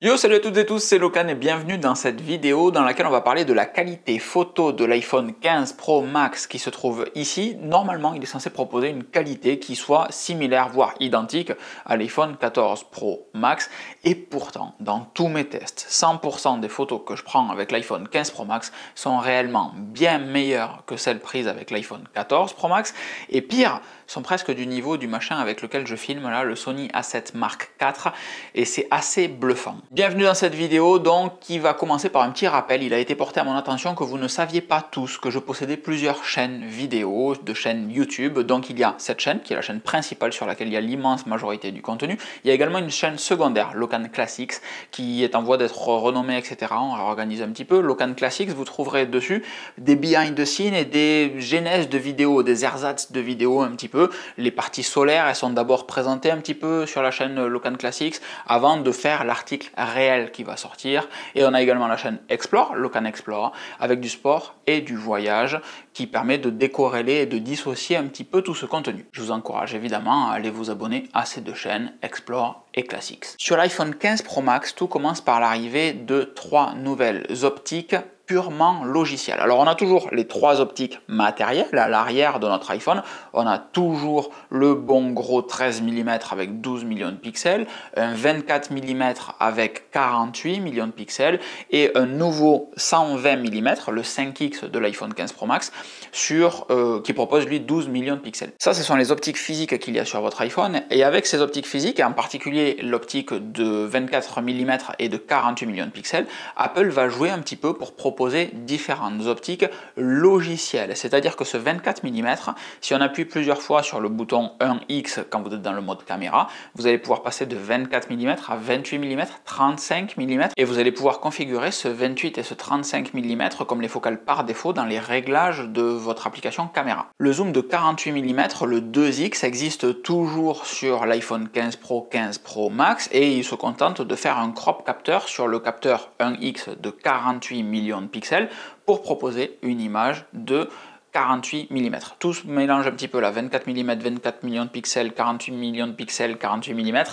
Yo, salut à toutes et tous, c'est Locan et bienvenue dans cette vidéo dans laquelle on va parler de la qualité photo de l'iPhone 15 Pro Max qui se trouve ici. Normalement, il est censé proposer une qualité qui soit similaire, voire identique à l'iPhone 14 Pro Max. Et pourtant, dans tous mes tests, 100% des photos que je prends avec l'iPhone 15 Pro Max sont réellement bien meilleures que celles prises avec l'iPhone 14 Pro Max. Et pire, sont presque du niveau du machin avec lequel je filme là, le Sony A7 Mark IV, et c'est assez bluffant. Bienvenue dans cette vidéo donc qui va commencer par un petit rappel. Il a été porté à mon attention que vous ne saviez pas tous que je possédais plusieurs chaînes vidéo, de chaînes YouTube. Donc il y a cette chaîne qui est la chaîne principale sur laquelle il y a l'immense majorité du contenu. Il y a également une chaîne secondaire, Locan Classics, qui est en voie d'être renommée, etc. On va organiser un petit peu. Locan Classics, vous trouverez dessus des behind the scenes et des genèses de vidéos, des ersatz de vidéos un petit peu. Les parties solaires, elles sont d'abord présentées un petit peu sur la chaîne Locan Classics avant de faire l'article réel qui va sortir. Et on a également la chaîne Explore, Locan Explore, avec du sport et du voyage qui permet de décorréler et de dissocier un petit peu tout ce contenu. Je vous encourage évidemment à aller vous abonner à ces deux chaînes, Explore et Classics. Sur l'iPhone 15 Pro Max, tout commence par l'arrivée de 3 nouvelles optiques purement logiciel. Alors on a toujours les 3 optiques matérielles à l'arrière de notre iPhone, on a toujours le bon gros 13 mm avec 12 millions de pixels, un 24 mm avec 48 millions de pixels et un nouveau 120 mm, le 5X de l'iPhone 15 Pro Max, qui propose lui 12 millions de pixels. Ça, ce sont les optiques physiques qu'il y a sur votre iPhone, et avec ces optiques physiques, et en particulier l'optique de 24 mm et de 48 millions de pixels, Apple va jouer un petit peu pour proposer différentes optiques logicielles. C'est-à-dire que ce 24 mm, si on appuie plusieurs fois sur le bouton 1X quand vous êtes dans le mode caméra, vous allez pouvoir passer de 24 mm à 28 mm, 35 mm, et vous allez pouvoir configurer ce 28 et ce 35 mm comme les focales par défaut dans les réglages de votre application caméra. Le zoom de 48 mm, le 2X, existe toujours sur l'iPhone 15 Pro, 15 Pro Max, et il se contente de faire un crop capteur sur le capteur 1X de 48 millions de pixels pour proposer une image de 48 mm. Tout se mélange un petit peu là, 24 mm, 24 millions de pixels, 48 millions de pixels, 48 mm.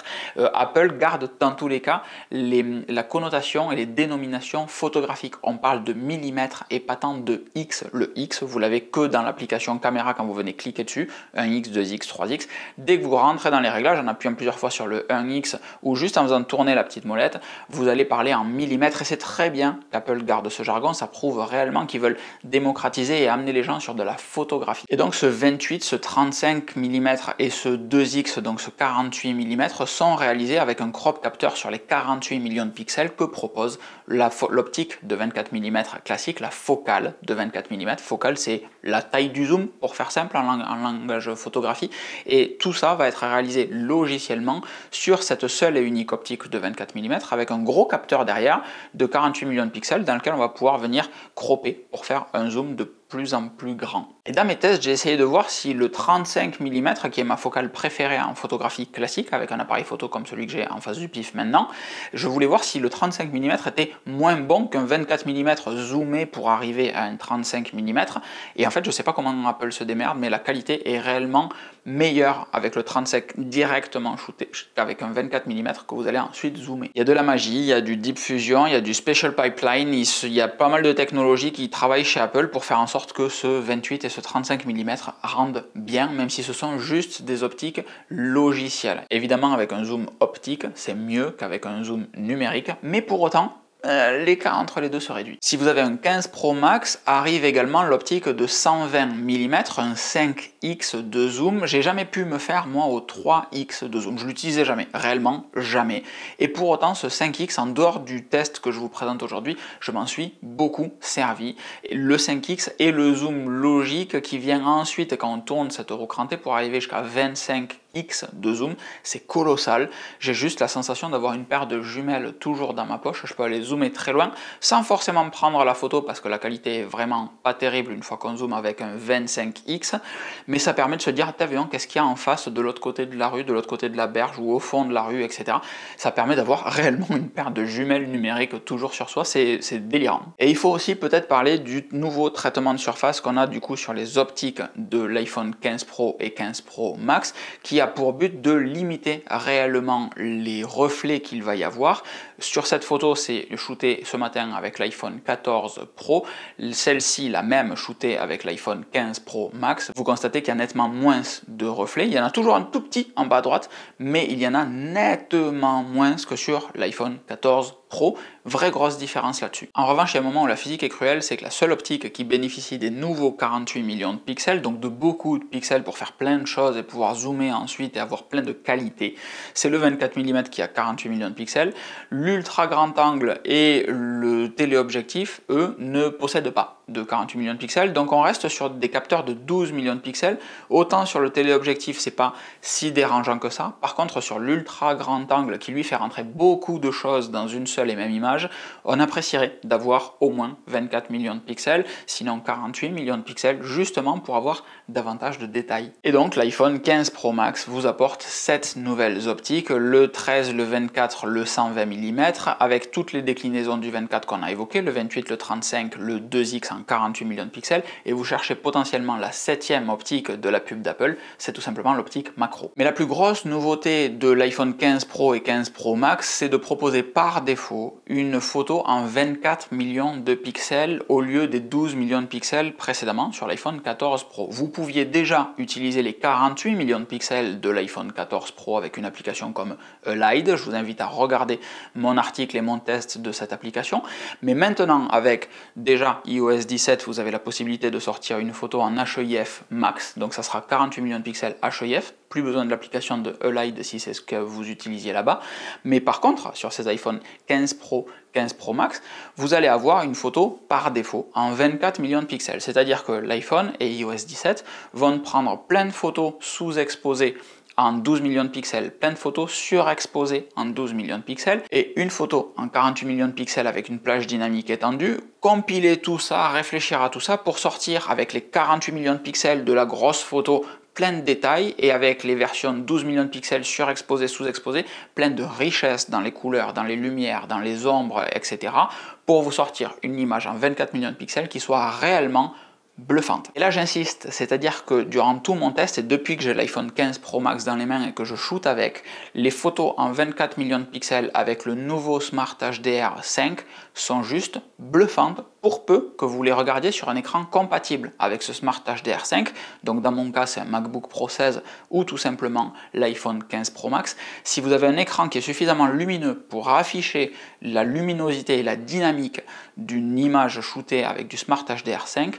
Apple garde dans tous les cas la connotation et les dénominations photographiques. On parle de millimètres et pas tant de X. Le X, vous l'avez que dans l'application caméra quand vous venez cliquer dessus, 1X, 2X, 3X. Dès que vous rentrez dans les réglages, en appuyant plusieurs fois sur le 1X ou juste en faisant tourner la petite molette, vous allez parler en millimètres, et c'est très bien qu'Apple garde ce jargon. Ça prouve réellement qu'ils veulent démocratiser et amener les gens sur de la photographie. Et donc ce 28, ce 35 mm et ce 2X, donc ce 48 mm, sont réalisés avec un crop capteur sur les 48 millions de pixels que propose l'optique de 24 mm classique, la focale de 24 mm. Focale, c'est la taille du zoom, pour faire simple en langage photographie, et tout ça va être réalisé logiciellement sur cette seule et unique optique de 24 mm avec un gros capteur derrière de 48 millions de pixels dans lequel on va pouvoir venir cropper pour faire un zoom de plus en plus grand. Et dans mes tests, j'ai essayé de voir si le 35 mm, qui est ma focale préférée en photographie classique, avec un appareil photo comme celui que j'ai en face du pif maintenant, je voulais voir si le 35 mm était moins bon qu'un 24 mm zoomé pour arriver à un 35 mm. Et en fait, je sais pas comment Apple se démerde, mais la qualité est réellement meilleure avec le 35 directement shooté qu'avec un 24 mm que vous allez ensuite zoomer. Il y a de la magie, il y a du Deep Fusion, il y a du Special Pipeline, il y a pas mal de technologies qui travaillent chez Apple pour faire en sorte que ce 28 et ce 35 mm rendent bien, même si ce sont juste des optiques logicielles. Évidemment, avec un zoom optique, c'est mieux qu'avec un zoom numérique, mais pour autant, l'écart entre les deux se réduit. Si vous avez un 15 Pro Max, arrive également l'optique de 120 mm, un 5X de zoom. J'ai jamais pu me faire moi au 3X de zoom, je l'utilisais jamais, réellement jamais. Et pour autant, ce 5X, en dehors du test que je vous présente aujourd'hui, je m'en suis beaucoup servi. Et le 5X est le zoom logique qui vient ensuite quand on tourne cette roue crantée pour arriver jusqu'à 25 X de zoom, c'est colossal. J'ai juste la sensation d'avoir une paire de jumelles toujours dans ma poche. Je peux aller zoomer très loin sans forcément prendre la photo parce que la qualité est vraiment pas terrible une fois qu'on zoome avec un 25X, mais ça permet de se dire, t'as vu, qu'est-ce qu'il y a en face, de l'autre côté de la rue, de l'autre côté de la berge ou au fond de la rue, etc. Ça permet d'avoir réellement une paire de jumelles numériques toujours sur soi, c'est délirant. Et il faut aussi peut-être parler du nouveau traitement de surface qu'on a du coup sur les optiques de l'iPhone 15 Pro et 15 Pro Max, qui a pour but de limiter réellement les reflets qu'il va y avoir sur cette photo, c'est shootée ce matin avec l'iPhone 14 Pro. Celle-ci, la même, shootée avec l'iPhone 15 Pro Max. Vous constatez qu'il y a nettement moins de reflets. Il y en a toujours un tout petit en bas à droite, mais il y en a nettement moins que sur l'iPhone 14 Pro. Vraie grosse différence là-dessus. En revanche, il y a un moment où la physique est cruelle, c'est que la seule optique qui bénéficie des nouveaux 48 millions de pixels, donc de beaucoup de pixels pour faire plein de choses et pouvoir zoomer ensuite et avoir plein de qualité, c'est le 24 mm qui a 48 millions de pixels. L'ultra grand angle et le téléobjectif, eux, ne possèdent pas de 48 millions de pixels, donc on reste sur des capteurs de 12 millions de pixels. Autant sur le téléobjectif, c'est pas si dérangeant que ça. Par contre, sur l'ultra grand angle qui lui fait rentrer beaucoup de choses dans une seule et même image, on apprécierait d'avoir au moins 24 millions de pixels, sinon 48 millions de pixels, justement pour avoir davantage de détails. Et donc l'iPhone 15 Pro Max vous apporte 7 nouvelles optiques, le 13, le 24, le 120 mm, avec toutes les déclinaisons du 24 qu'on a évoqué, le 28, le 35, le 2X en 48 millions de pixels, et vous cherchez potentiellement la 7e optique de la pub d'Apple, c'est tout simplement l'optique macro. Mais la plus grosse nouveauté de l'iPhone 15 Pro et 15 Pro Max, c'est de proposer par défaut une photo en 24 millions de pixels au lieu des 12 millions de pixels précédemment sur l'iPhone 14 Pro. Vous pouviez déjà utiliser les 48 millions de pixels de l'iPhone 14 Pro avec une application comme Elide. Je vous invite à regarder mon article et mon test de cette application. Mais maintenant, avec déjà iOS 17, vous avez la possibilité de sortir une photo en HEIF max, donc ça sera 48 millions de pixels HEIF, plus besoin de l'application de Elide si c'est ce que vous utilisiez là-bas. Mais par contre, sur ces iPhone 15 Pro, 15 Pro Max, vous allez avoir une photo par défaut en 24 millions de pixels. C'est-à-dire que l'iPhone et iOS 17 vont prendre plein de photos sous-exposées en 12 millions de pixels, plein de photos surexposées en 12 millions de pixels, et une photo en 48 millions de pixels avec une plage dynamique étendue, compiler tout ça, réfléchir à tout ça pour sortir avec les 48 millions de pixels de la grosse photo plein de détails, et avec les versions 12 millions de pixels surexposées, sous-exposées, plein de richesse dans les couleurs, dans les lumières, dans les ombres, etc. pour vous sortir une image en 24 millions de pixels qui soit réellement bluffante. Et là j'insiste, c'est-à-dire que durant tout mon test et depuis que j'ai l'iPhone 15 Pro Max dans les mains et que je shoot avec, les photos en 24 millions de pixels avec le nouveau Smart HDR5 sont juste bluffantes pour peu que vous les regardiez sur un écran compatible avec ce Smart HDR5. Donc dans mon cas c'est un MacBook Pro 16 ou tout simplement l'iPhone 15 Pro Max. Si vous avez un écran qui est suffisamment lumineux pour afficher la luminosité et la dynamique d'une image shootée avec du Smart HDR5,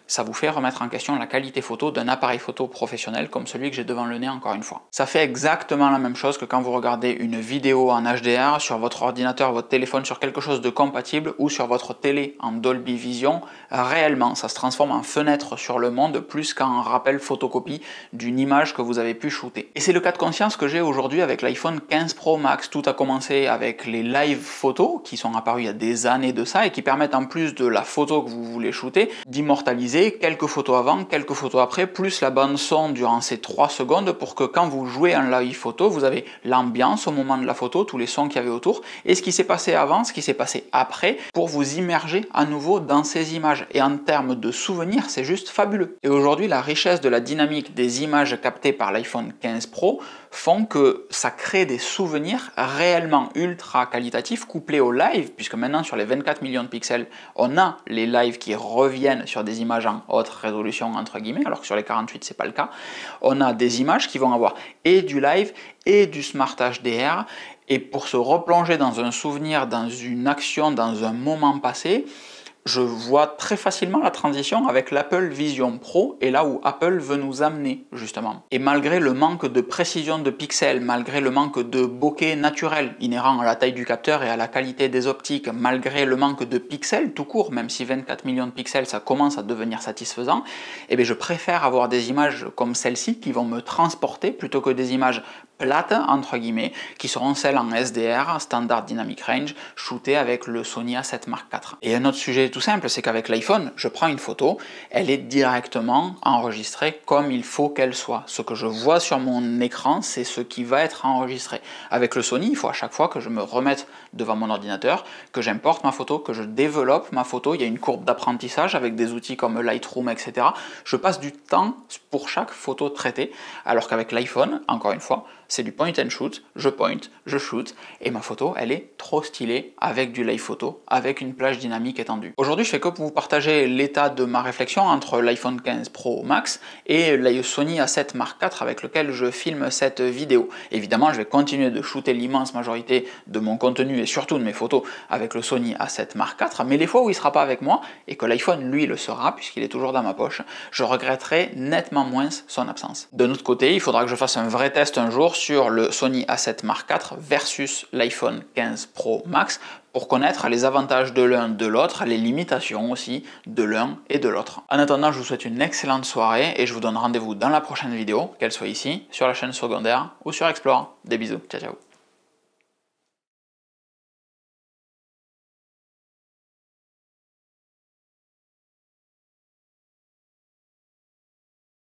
ça vous fait remettre en question la qualité photo d'un appareil photo professionnel comme celui que j'ai devant le nez encore une fois. Ça fait exactement la même chose que quand vous regardez une vidéo en HDR sur votre ordinateur, votre téléphone, sur quelque chose de compatible ou sur votre télé en Dolby Vision. Réellement, ça se transforme en fenêtre sur le monde plus qu'en rappel photocopie d'une image que vous avez pu shooter. Et c'est le cas de conscience que j'ai aujourd'hui avec l'iPhone 15 Pro Max. Tout a commencé avec les live photos qui sont apparus il y a des années de ça et qui permettent en plus de la photo que vous voulez shooter d'immortaliser quelques photos avant, quelques photos après, plus la bande son durant ces 3 secondes pour que quand vous jouez en live photo, vous avez l'ambiance au moment de la photo, tous les sons qu'il y avait autour, et ce qui s'est passé avant, ce qui s'est passé après, pour vous immerger à nouveau dans ces images. Et en termes de souvenirs, c'est juste fabuleux. Et aujourd'hui, la richesse de la dynamique des images captées par l'iPhone 15 Pro font que ça crée des souvenirs réellement ultra qualitatifs couplés au live, puisque maintenant sur les 24 millions de pixels, on a les lives qui reviennent sur des images en haute résolution entre guillemets, alors que sur les 48 c'est pas le cas. On a des images qui vont avoir et du live et du Smart HDR, et pour se replonger dans un souvenir, dans une action, dans un moment passé, je vois très facilement la transition avec l'Apple Vision Pro et là où Apple veut nous amener justement. Et malgré le manque de précision de pixels, malgré le manque de bokeh naturel inhérent à la taille du capteur et à la qualité des optiques, malgré le manque de pixels tout court, même si 24 millions de pixels ça commence à devenir satisfaisant, eh bien je préfère avoir des images comme celle-ci qui vont me transporter plutôt que des images plates entre guillemets qui seront celles en SDR, Standard Dynamic Range, shootées avec le Sony A7 Mark IV. Et un autre sujet tout simple, c'est qu'avec l'iPhone, je prends une photo, elle est directement enregistrée comme il faut qu'elle soit. Ce que je vois sur mon écran, c'est ce qui va être enregistré. Avec le Sony, il faut à chaque fois que je me remette devant mon ordinateur, que j'importe ma photo, que je développe ma photo. Il y a une courbe d'apprentissage avec des outils comme Lightroom, etc. Je passe du temps pour chaque photo traitée, alors qu'avec l'iPhone, encore une fois, c'est du point and shoot, je point, je shoot, et ma photo, elle est trop stylée avec du live photo, avec une plage dynamique étendue. Aujourd'hui, je fais que vous partager l'état de ma réflexion entre l'iPhone 15 Pro Max et le Sony A7 Mark IV avec lequel je filme cette vidéo. Évidemment, je vais continuer de shooter l'immense majorité de mon contenu et surtout de mes photos avec le Sony A7 Mark IV, mais les fois où il ne sera pas avec moi et que l'iPhone, lui, le sera, puisqu'il est toujours dans ma poche, je regretterai nettement moins son absence. De notre côté, il faudra que je fasse un vrai test un jour sur le Sony A7 Mark IV versus l'iPhone 15 Pro Max pour connaître les avantages de l'un de l'autre, les limitations aussi de l'un et de l'autre. En attendant, je vous souhaite une excellente soirée et je vous donne rendez-vous dans la prochaine vidéo, qu'elle soit ici, sur la chaîne secondaire ou sur Explore. Des bisous, ciao ciao.